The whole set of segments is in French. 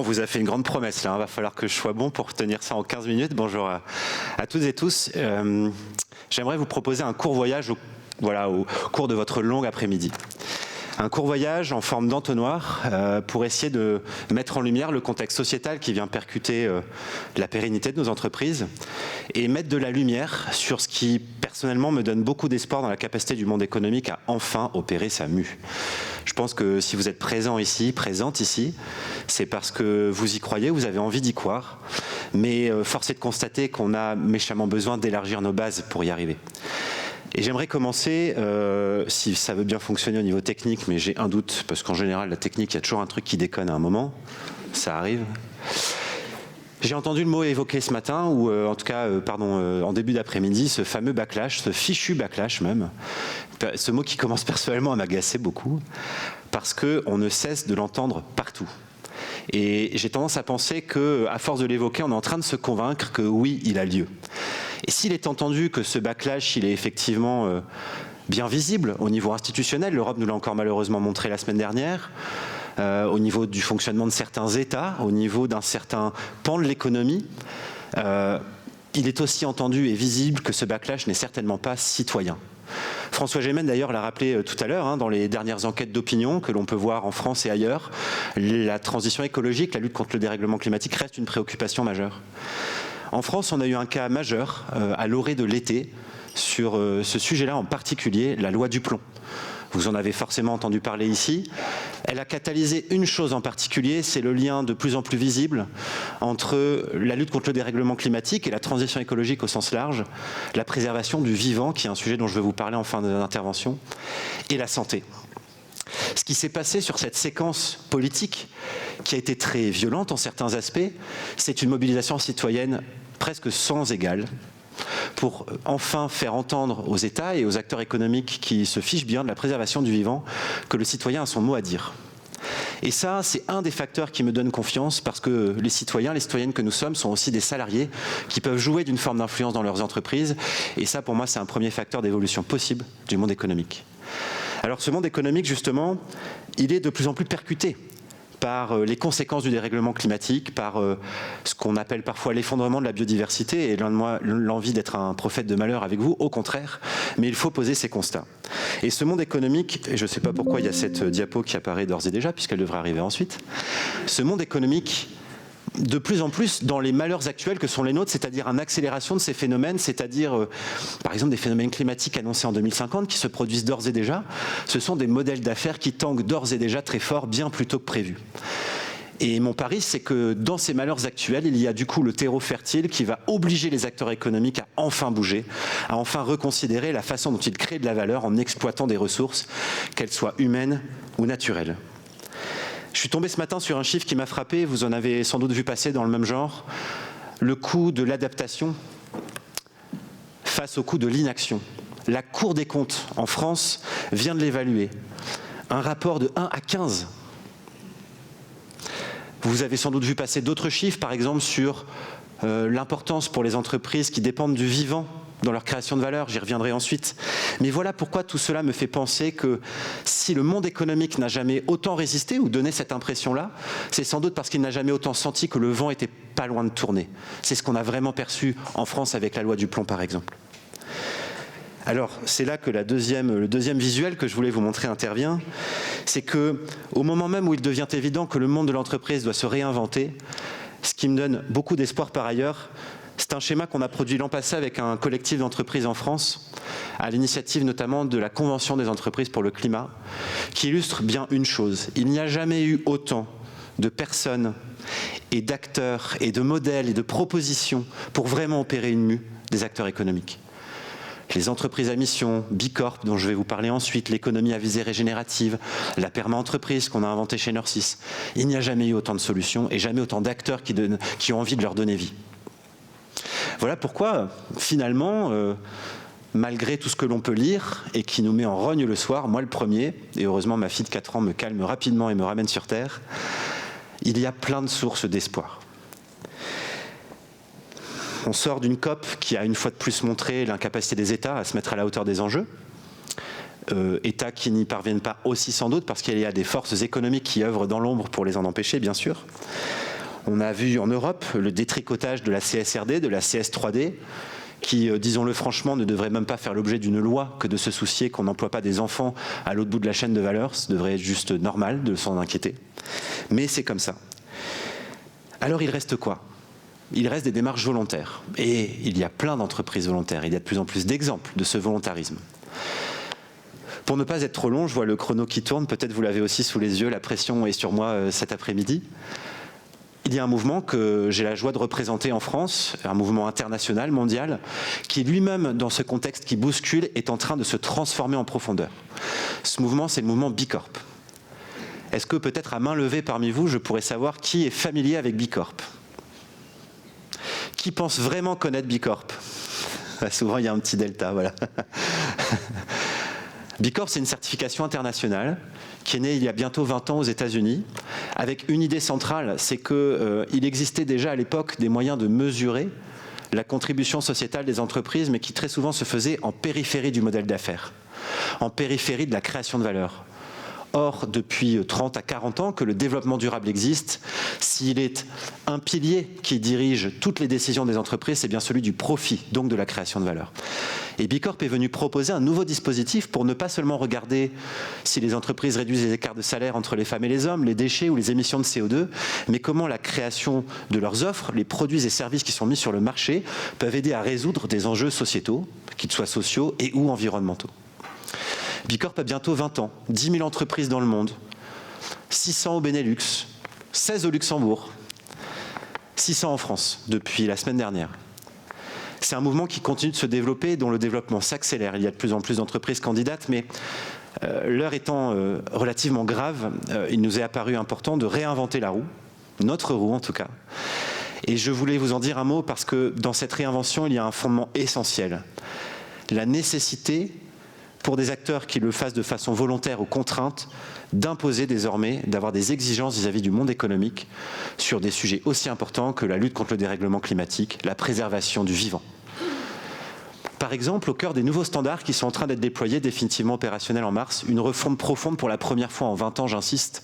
vous a fait une grande promesse là, il va falloir que je sois bon pour tenir ça en 15 minutes. Bonjour à toutes et tous. J'aimerais vous proposer un court voyage au cours de votre longue après-midi. Un court voyage en forme d'entonnoir pour essayer de mettre en lumière le contexte sociétal qui vient percuter la pérennité de nos entreprises et mettre de la lumière sur ce qui, personnellement, me donne beaucoup d'espoir dans la capacité du monde économique à enfin opérer sa mue. Je pense que si vous êtes présente ici, c'est parce que vous y croyez, vous avez envie d'y croire, mais force est de constater qu'on a méchamment besoin d'élargir nos bases pour y arriver. Et j'aimerais commencer, si ça veut bien fonctionner au niveau technique, mais j'ai un doute, parce qu'en général, la technique, il y a toujours un truc qui déconne à un moment, ça arrive. J'ai entendu le mot évoqué ce matin, ou en tout cas, en début d'après-midi, ce fameux backlash, ce fichu backlash même, ce mot qui commence personnellement à m'agacer beaucoup, parce qu'on ne cesse de l'entendre partout. Et j'ai tendance à penser qu'à force de l'évoquer, on est en train de se convaincre que oui, il a lieu. Et s'il est entendu que ce backlash, il est effectivement bien visible au niveau institutionnel, l'Europe nous l'a encore malheureusement montré la semaine dernière, au niveau du fonctionnement de certains États, au niveau d'un certain pan de l'économie, il est aussi entendu et visible que ce backlash n'est certainement pas citoyen. François Gémen d'ailleurs l'a rappelé tout à l'heure, dans les dernières enquêtes d'opinion que l'on peut voir en France et ailleurs, la transition écologique, la lutte contre le dérèglement climatique reste une préoccupation majeure. En France, on a eu un cas majeur à l'orée de l'été sur ce sujet-là en particulier, la loi du plomb. Vous en avez forcément entendu parler ici. Elle a catalysé une chose en particulier, c'est le lien de plus en plus visible entre la lutte contre le dérèglement climatique et la transition écologique au sens large, la préservation du vivant, qui est un sujet dont je vais vous parler en fin d'intervention, et la santé. Ce qui s'est passé sur cette séquence politique, qui a été très violente en certains aspects, c'est une mobilisation citoyenne presque sans égale, pour enfin faire entendre aux États et aux acteurs économiques qui se fichent bien de la préservation du vivant que le citoyen a son mot à dire. Et ça, c'est un des facteurs qui me donne confiance parce que les citoyens, les citoyennes que nous sommes sont aussi des salariés qui peuvent jouer d'une forme d'influence dans leurs entreprises. Et ça, pour moi, c'est un premier facteur d'évolution possible du monde économique. Alors ce monde économique, justement, il est de plus en plus percuté par les conséquences du dérèglement climatique, par ce qu'on appelle parfois l'effondrement de la biodiversité, et loin de moi l'envie d'être un prophète de malheur avec vous, au contraire, mais il faut poser ces constats. Et ce monde économique, et je ne sais pas pourquoi il y a cette diapo qui apparaît d'ores et déjà, puisqu'elle devrait arriver ensuite, ce monde économique, de plus en plus dans les malheurs actuels que sont les nôtres, c'est-à-dire une accélération de ces phénomènes, c'est-à-dire par exemple des phénomènes climatiques annoncés en 2050 qui se produisent d'ores et déjà, ce sont des modèles d'affaires qui tanguent d'ores et déjà très fort, bien plus tôt que prévu. Et mon pari, c'est que dans ces malheurs actuels, il y a du coup le terreau fertile qui va obliger les acteurs économiques à enfin bouger, à enfin reconsidérer la façon dont ils créent de la valeur en exploitant des ressources, qu'elles soient humaines ou naturelles. Je suis tombé ce matin sur un chiffre qui m'a frappé, vous en avez sans doute vu passer dans le même genre, le coût de l'adaptation face au coût de l'inaction. La Cour des comptes en France vient de l'évaluer. Un rapport de 1 à 15. Vous avez sans doute vu passer d'autres chiffres, par exemple sur l'importance pour les entreprises qui dépendent du vivant dans leur création de valeur, j'y reviendrai ensuite. Mais voilà pourquoi tout cela me fait penser que si le monde économique n'a jamais autant résisté ou donné cette impression-là, c'est sans doute parce qu'il n'a jamais autant senti que le vent était pas loin de tourner. C'est ce qu'on a vraiment perçu en France avec la loi du plomb, par exemple. Alors, c'est là que le deuxième visuel que je voulais vous montrer intervient, c'est que, au moment même où il devient évident que le monde de l'entreprise doit se réinventer, ce qui me donne beaucoup d'espoir par ailleurs, c'est un schéma qu'on a produit l'an passé avec un collectif d'entreprises en France, à l'initiative notamment de la Convention des entreprises pour le climat, qui illustre bien une chose. Il n'y a jamais eu autant de personnes et d'acteurs et de modèles et de propositions pour vraiment opérer une mue des acteurs économiques. Les entreprises à mission, Bicorp, dont je vais vous parler ensuite, l'économie à visée régénérative, la perma-entreprise qu'on a inventée chez Norcis. Il n'y a jamais eu autant de solutions et jamais autant d'acteurs qui ont envie de leur donner vie. Voilà pourquoi, finalement, malgré tout ce que l'on peut lire et qui nous met en rogne le soir, moi le premier, et heureusement ma fille de 4 ans me calme rapidement et me ramène sur terre, il y a plein de sources d'espoir. On sort d'une COP qui a une fois de plus montré l'incapacité des États à se mettre à la hauteur des enjeux. États qui n'y parviennent pas aussi sans doute parce qu'il y a des forces économiques qui œuvrent dans l'ombre pour les en empêcher, bien sûr. On a vu en Europe le détricotage de la CSRD, de la CS3D, qui, disons-le franchement, ne devrait même pas faire l'objet d'une loi que de se soucier qu'on n'emploie pas des enfants à l'autre bout de la chaîne de valeur. Ce devrait être juste normal de s'en inquiéter. Mais c'est comme ça. Alors il reste quoi? Il reste des démarches volontaires. Et il y a plein d'entreprises volontaires. Il y a de plus en plus d'exemples de ce volontarisme. Pour ne pas être trop long, je vois le chrono qui tourne. Peut-être vous l'avez aussi sous les yeux. La pression est sur moi cet après-midi. Il y a un mouvement que j'ai la joie de représenter en France, un mouvement international, mondial, qui lui-même, dans ce contexte qui bouscule, est en train de se transformer en profondeur. Ce mouvement, c'est le mouvement Bicorp. Est-ce que peut-être à main levée parmi vous, je pourrais savoir qui est familier avec Bicorp? Qui pense vraiment connaître Bicorp? Souvent, il y a un petit delta, voilà. Bicorp, c'est une certification internationale qui est née il y a bientôt 20 ans aux États-Unis, avec une idée centrale, c'est qu'il existait déjà à l'époque des moyens de mesurer la contribution sociétale des entreprises, mais qui très souvent se faisait en périphérie du modèle d'affaires, en périphérie de la création de valeur. Or, depuis 30 à 40 ans que le développement durable existe, s'il est un pilier qui dirige toutes les décisions des entreprises, c'est bien celui du profit, donc de la création de valeur. Et Bicorp est venu proposer un nouveau dispositif pour ne pas seulement regarder si les entreprises réduisent les écarts de salaire entre les femmes et les hommes, les déchets ou les émissions de CO2, mais comment la création de leurs offres, les produits et services qui sont mis sur le marché, peuvent aider à résoudre des enjeux sociétaux, qu'ils soient sociaux et ou environnementaux. Bicorp a bientôt 20 ans, 10 000 entreprises dans le monde, 600 au Benelux, 16 au Luxembourg, 600 en France depuis la semaine dernière. C'est un mouvement qui continue de se développer, dont le développement s'accélère. Il y a de plus en plus d'entreprises candidates, mais l'heure étant relativement grave, il nous est apparu important de réinventer la roue, notre roue en tout cas. Et je voulais vous en dire un mot parce que dans cette réinvention, il y a un fondement essentiel. La nécessité, pour des acteurs qui le fassent de façon volontaire ou contrainte, d'imposer désormais, d'avoir des exigences vis-à-vis du monde économique sur des sujets aussi importants que la lutte contre le dérèglement climatique, la préservation du vivant. Par exemple, au cœur des nouveaux standards qui sont en train d'être déployés, définitivement opérationnels en mars, une refonte profonde pour la première fois en 20 ans, j'insiste.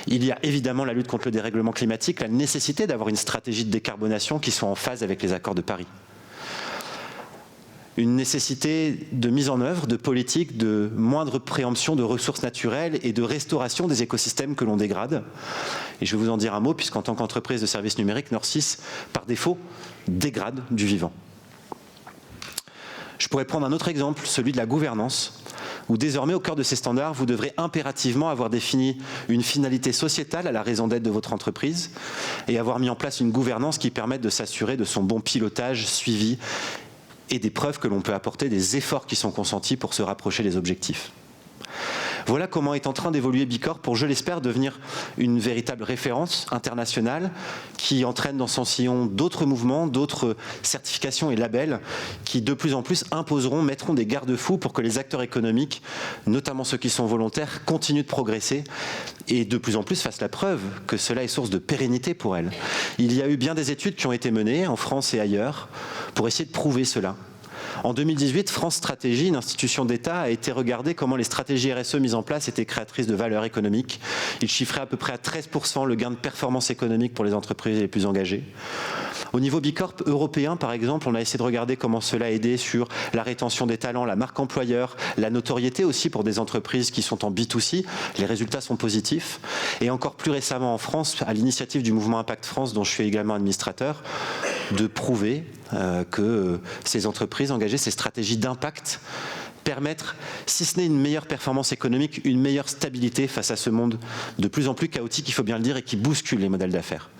Il y a évidemment la lutte contre le dérèglement climatique, la nécessité d'avoir une stratégie de décarbonation qui soit en phase avec les accords de Paris. Une nécessité de mise en œuvre de politiques de moindre préemption de ressources naturelles et de restauration des écosystèmes que l'on dégrade. Et je vais vous en dire un mot, puisqu'en tant qu'entreprise de services numériques, Nord6, par défaut, dégrade du vivant. Je pourrais prendre un autre exemple, celui de la gouvernance, où désormais, au cœur de ces standards, vous devrez impérativement avoir défini une finalité sociétale à la raison d'être de votre entreprise et avoir mis en place une gouvernance qui permette de s'assurer de son bon pilotage, suivi et des preuves que l'on peut apporter des efforts qui sont consentis pour se rapprocher des objectifs. Voilà comment est en train d'évoluer Bicorp pour, je l'espère, devenir une véritable référence internationale qui entraîne dans son sillon d'autres mouvements, d'autres certifications et labels qui, de plus en plus, imposeront, mettront des garde-fous pour que les acteurs économiques, notamment ceux qui sont volontaires, continuent de progresser et de plus en plus fassent la preuve que cela est source de pérennité pour elles. Il y a eu bien des études qui ont été menées en France et ailleurs pour essayer de prouver cela. En 2018, France Stratégie, une institution d'État, a été regardée comment les stratégies RSE mises en place étaient créatrices de valeur économique. Il chiffrait à peu près à 13% le gain de performance économique pour les entreprises les plus engagées. Au niveau Bicorp européen, par exemple, on a essayé de regarder comment cela a aidé sur la rétention des talents, la marque employeur, la notoriété aussi pour des entreprises qui sont en B2C. Les résultats sont positifs. Et encore plus récemment en France, à l'initiative du mouvement Impact France, dont je suis également administrateur, de prouver que ces entreprises engagées, ces stratégies d'impact permettre, si ce n'est une meilleure performance économique, une meilleure stabilité face à ce monde de plus en plus chaotique, il faut bien le dire, et qui bouscule les modèles d'affaires.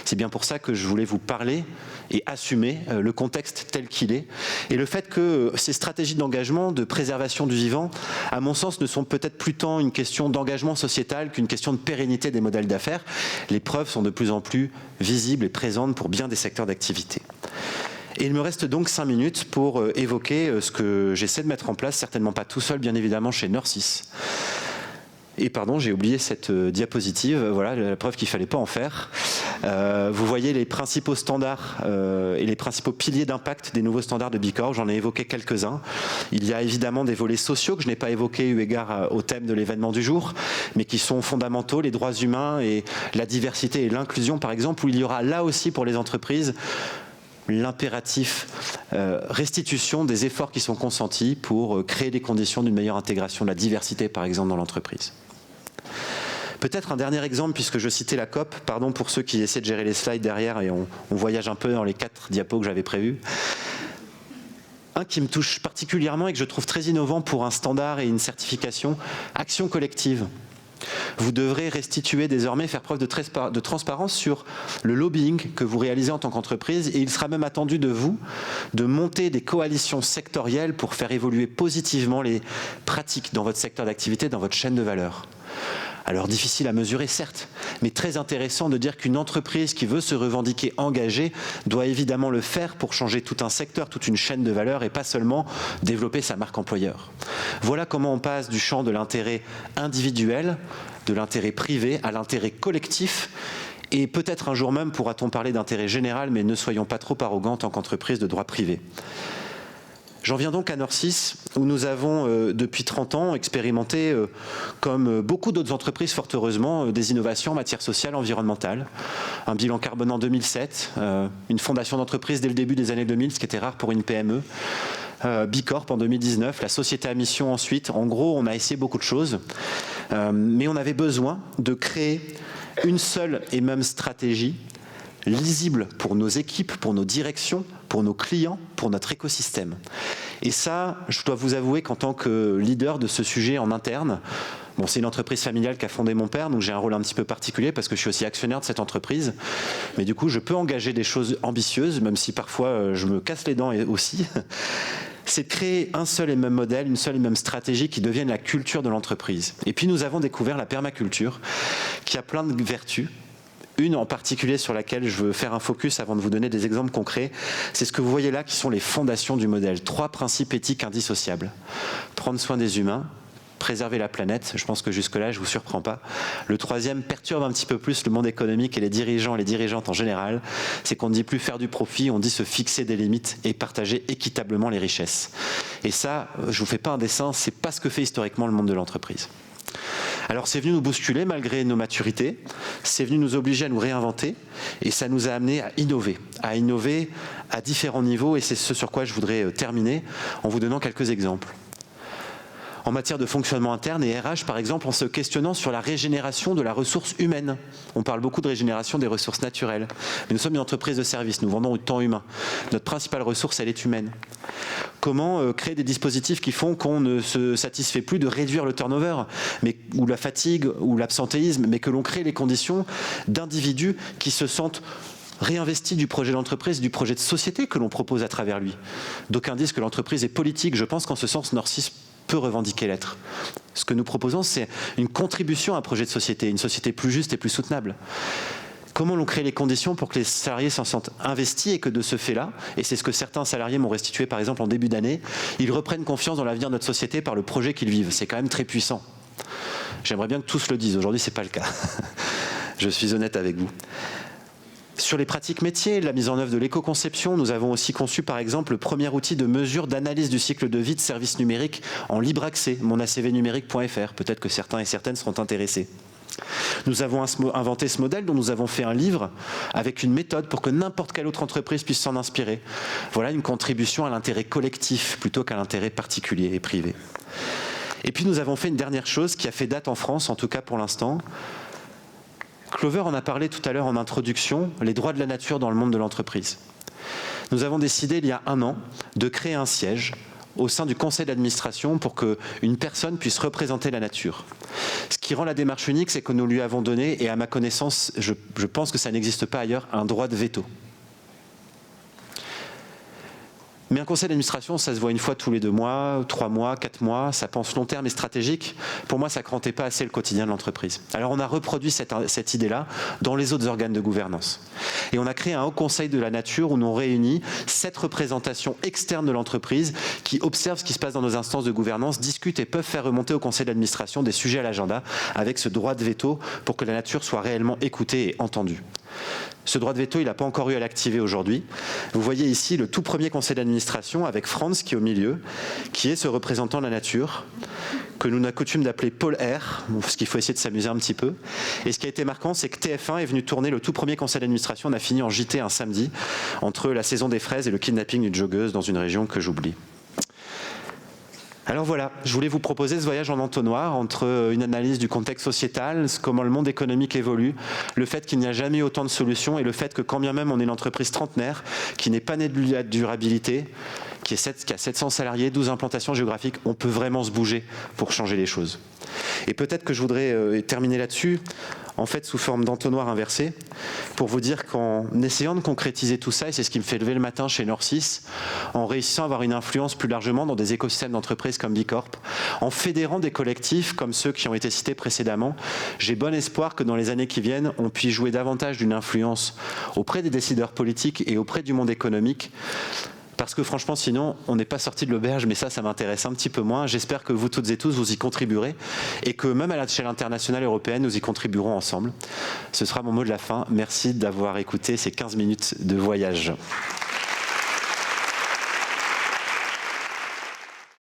C'est bien pour ça que je voulais vous parler et assumer le contexte tel qu'il est. Et le fait que ces stratégies d'engagement, de préservation du vivant, à mon sens, ne sont peut-être plus tant une question d'engagement sociétal qu'une question de pérennité des modèles d'affaires. Les preuves sont de plus en plus visibles et présentes pour bien des secteurs d'activité. Et il me reste donc 5 minutes pour évoquer ce que j'essaie de mettre en place, certainement pas tout seul, bien évidemment, chez Nord6. Et pardon, j'ai oublié cette diapositive, voilà la preuve qu'il ne fallait pas en faire. Vous voyez les principaux standards et les principaux piliers d'impact des nouveaux standards de B Corp, j'en ai évoqué quelques-uns. Il y a évidemment des volets sociaux que je n'ai pas évoqués eu égard au thème de l'événement du jour, mais qui sont fondamentaux, les droits humains et la diversité et l'inclusion par exemple, où il y aura là aussi pour les entreprises l'impératif restitution des efforts qui sont consentis pour créer les conditions d'une meilleure intégration de la diversité par exemple dans l'entreprise. Peut-être un dernier exemple, puisque je citais la COP, pardon pour ceux qui essaient de gérer les slides derrière et on voyage un peu dans les 4 diapos que j'avais prévus. Un qui me touche particulièrement et que je trouve très innovant pour un standard et une certification, action collective. Vous devrez restituer désormais, faire preuve de transparence sur le lobbying que vous réalisez en tant qu'entreprise et il sera même attendu de vous de monter des coalitions sectorielles pour faire évoluer positivement les pratiques dans votre secteur d'activité, dans votre chaîne de valeur. Alors difficile à mesurer certes, mais très intéressant de dire qu'une entreprise qui veut se revendiquer engagée doit évidemment le faire pour changer tout un secteur, toute une chaîne de valeur et pas seulement développer sa marque employeur. Voilà comment on passe du champ de l'intérêt individuel, de l'intérêt privé à l'intérêt collectif et peut-être un jour même pourra-t-on parler d'intérêt général, mais ne soyons pas trop arrogants en tant qu'entreprise de droit privé. J'en viens donc à Norcis, où nous avons depuis 30 ans expérimenté, comme beaucoup d'autres entreprises fort heureusement, des innovations en matière sociale et environnementale. Un bilan carbone en 2007, une fondation d'entreprise dès le début des années 2000, ce qui était rare pour une PME. B Corp en 2019, la société à mission ensuite. En gros, on a essayé beaucoup de choses, mais on avait besoin de créer une seule et même stratégie lisible pour nos équipes, pour nos directions, pour nos clients, pour notre écosystème. Et ça, je dois vous avouer qu'en tant que leader de ce sujet en interne, bon, c'est une entreprise familiale qu'a fondée mon père, donc j'ai un rôle un petit peu particulier parce que je suis aussi actionnaire de cette entreprise. Mais du coup, je peux engager des choses ambitieuses, même si parfois je me casse les dents aussi. C'est de créer un seul et même modèle, une seule et même stratégie qui devienne la culture de l'entreprise. Et puis nous avons découvert la permaculture, qui a plein de vertus. Une en particulier sur laquelle je veux faire un focus avant de vous donner des exemples concrets, c'est ce que vous voyez là qui sont les fondations du modèle. 3 principes éthiques indissociables. Prendre soin des humains, préserver la planète, je pense que jusque-là je ne vous surprends pas. Le 3e perturbe un petit peu plus le monde économique et les dirigeants et les dirigeantes en général, c'est qu'on ne dit plus faire du profit, on dit se fixer des limites et partager équitablement les richesses. Et ça, je ne vous fais pas un dessin, c'est pas ce que fait historiquement le monde de l'entreprise. Alors c'est venu nous bousculer malgré nos maturités, c'est venu nous obliger à nous réinventer et ça nous a amené à innover à différents niveaux et c'est ce sur quoi je voudrais terminer en vous donnant quelques exemples. En matière de fonctionnement interne et RH, par exemple, en se questionnant sur la régénération de la ressource humaine. On parle beaucoup de régénération des ressources naturelles. Mais nous sommes une entreprise de service, nous vendons du temps humain. Notre principale ressource, elle est humaine. Comment créer des dispositifs qui font qu'on ne se satisfait plus de réduire le turnover, ou la fatigue, ou l'absentéisme, mais que l'on crée les conditions d'individus qui se sentent réinvestis du projet d'entreprise, du projet de société que l'on propose à travers lui. D'aucuns disent que l'entreprise est politique. Je pense qu'en ce sens, Norcis peut revendiquer l'être. Ce que nous proposons, c'est une contribution à un projet de société, une société plus juste et plus soutenable. Comment l'on crée les conditions pour que les salariés s'en sentent investis et que de ce fait-là, et c'est ce que certains salariés m'ont restitué par exemple en début d'année, ils reprennent confiance dans l'avenir de notre société par le projet qu'ils vivent. C'est quand même très puissant. J'aimerais bien que tous le disent. Aujourd'hui, ce n'est pas le cas. Je suis honnête avec vous. Sur les pratiques métiers, la mise en œuvre de l'éco-conception, nous avons aussi conçu par exemple le premier outil de mesure d'analyse du cycle de vie de services numériques en libre accès, monacvnumérique.fr. Peut-être que certains et certaines seront intéressés. Nous avons inventé ce modèle dont nous avons fait un livre avec une méthode pour que n'importe quelle autre entreprise puisse s'en inspirer. Voilà une contribution à l'intérêt collectif plutôt qu'à l'intérêt particulier et privé. Et puis nous avons fait une dernière chose qui a fait date en France, en tout cas pour l'instant. Clover en a parlé tout à l'heure en introduction, les droits de la nature dans le monde de l'entreprise. Nous avons décidé il y a 1 an de créer un siège au sein du conseil d'administration pour qu'une personne puisse représenter la nature. Ce qui rend la démarche unique, c'est que nous lui avons donné, et à ma connaissance, je pense que ça n'existe pas ailleurs, un droit de veto. Mais un conseil d'administration, ça se voit une fois tous les 2 mois, 3 mois, 4 mois, ça pense long terme et stratégique. Pour moi, ça ne crantait pas assez le quotidien de l'entreprise. Alors on a reproduit cette idée-là dans les autres organes de gouvernance. Et on a créé un haut conseil de la nature où on réunit 7 représentations externes de l'entreprise qui observent ce qui se passe dans nos instances de gouvernance, discutent et peuvent faire remonter au conseil d'administration des sujets à l'agenda avec ce droit de veto pour que la nature soit réellement écoutée et entendue. Ce droit de veto, il n'a pas encore eu à l'activer aujourd'hui. Vous voyez ici le tout premier conseil d'administration avec Franz qui est au milieu, qui est ce représentant de la nature, que nous avons coutume d'appeler Paul R, parce qu'il faut essayer de s'amuser un petit peu. Et ce qui a été marquant, c'est que TF1 est venu tourner le tout premier conseil d'administration. On a fini en JT un samedi, entre la saison des fraises et le kidnapping d'une joggeuse dans une région que j'oublie. Alors voilà, je voulais vous proposer ce voyage en entonnoir entre une analyse du contexte sociétal, comment le monde économique évolue, le fait qu'il n'y a jamais eu autant de solutions et le fait que quand bien même on est une entreprise trentenaire qui n'est pas née de la durabilité, qui a 700 salariés, 12 implantations géographiques, on peut vraiment se bouger pour changer les choses. Et peut-être que je voudrais terminer là-dessus, en fait sous forme d'entonnoir inversé, pour vous dire qu'en essayant de concrétiser tout ça, et c'est ce qui me fait lever le matin chez Nord6, en réussissant à avoir une influence plus largement dans des écosystèmes d'entreprises comme Bicorp, en fédérant des collectifs comme ceux qui ont été cités précédemment, j'ai bon espoir que dans les années qui viennent, on puisse jouer davantage d'une influence auprès des décideurs politiques et auprès du monde économique, parce que franchement, sinon, on n'est pas sorti de l'auberge, mais ça m'intéresse un petit peu moins. J'espère que vous toutes et tous, vous y contribuerez et que même à l'échelle internationale européenne, nous y contribuerons ensemble. Ce sera mon mot de la fin. Merci d'avoir écouté ces 15 minutes de voyage.